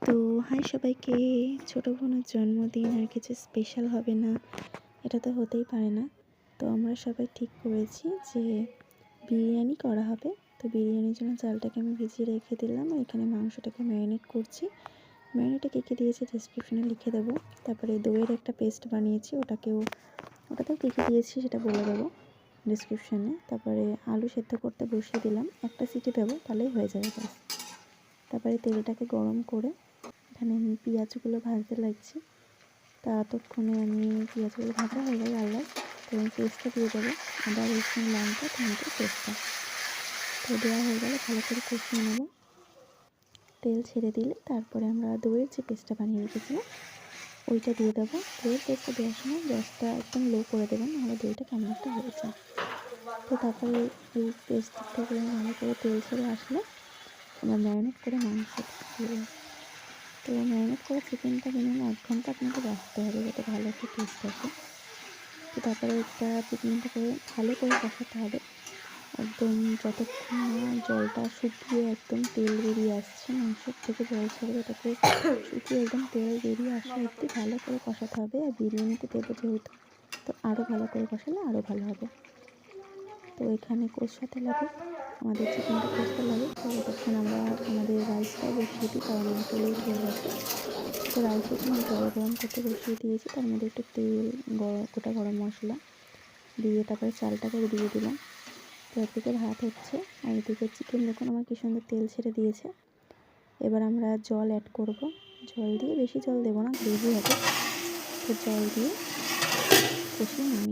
তো হাই সবাইকে। ছোট বোনের জন্মদিন আর কিছু স্পেশাল হবে না এটা তো হতেই পারে না। তো আমরা সবাই ঠিক করেছি যে বিরিয়ানি করা হবে। তো বিরিয়ানির জন্য চালটাকে আমি ভিজিয়ে রেখে দিলাম, এখানে মাংসটাকে ম্যারিনেট করছি। ম্যারিনেটে কে দিয়েছে ডেসক্রিপশনে লিখে দেবো। তারপরে দইয়ের একটা পেস্ট বানিয়েছি, ওটাতেও কে দিয়েছি সেটা বলে দেবো ডিসক্রিপশানে। তারপরে আলু সেদ্ধ করতে বসিয়ে দিলাম, একটা সিটি দেবো তাহলেই হয়ে যাবে ব্যাস। তারপরে তেলটাকে গরম করে এখানে আমি পেঁয়াজগুলো ভাজতে লাগছি। ততক্ষণে আমি পেঁয়াজগুলো ভাজা হয়ে গেলে তো আমি পেস্টটা দিয়ে দেবো, আদা রসুন লঙ্কা টমেটো পেস্টটা। তো দেওয়া হয়ে গেলে ভালো করে কষিয়ে নেব। তেল ছেড়ে দিলে তারপরে আমরা দইয়ের যে পেস্টটা বানিয়ে রেখেছিলাম ওইটা দিয়ে দেবো। দইয়ের পেস্টটা দেওয়ার সময় গ্যাসটা একদম লো করে দেবেন, নাহলে দইটা কেমন একটা হয়ে যায়। তো তারপরে এই পেস্ট থেকে ভালো করে তেল ছেড়ে আসলে আমরা ম্যারিনেট করে মাংসটা দিয়ে দেবো। তো ম্যারিনেট করা চিকেনটা মিনিমাম 1 ঘন্টা আপনাকে রাখতে হবে যাতে ভালো একটা টেস্ট আসে। তো তারপরে একটা চিকেনটাকে ভালো করে কষাতে হবে একদম, যতক্ষণ না জলটা শুকিয়ে একদম তেল বেরিয়ে আসছে, মাংসের থেকে জল ছাড়বে, ওটাকে শুকিয়ে একদম তেল বেরিয়ে আসা অবধি ভালো করে কষাতে হবে। আর বিরিয়ানিতে দেবো যেহেতু, তো আরও ভালো করে কষালে আরও ভালো হবে। তো এখানে কষাতে লাগুক, আমাদের চিকেনটা কষতে লাগুক। তো ততক্ষণ আমরা আমাদের রাইসটাও বসিয়ে দিই, কারণ একটু লেট হয়ে গেছে। তো রাইস এখানে জল গরম করতে বসিয়ে দিয়েছি, তার মধ্যে একটু তেল, গোটা গরম মশলা দিয়ে তারপরে চালটাকে দিয়ে দিলাম। তো একদিকে ভাত হচ্ছে আর এদিকে চিকেন দেখুন আমার কি সুন্দর তেল ছেড়ে দিয়েছে। এবার আমরা জল অ্যাড করব, জল দিয়ে বেশি জল দেবো না, গ্রেভি হবে। তো জল দিয়ে কষিয়ে নামিয়ে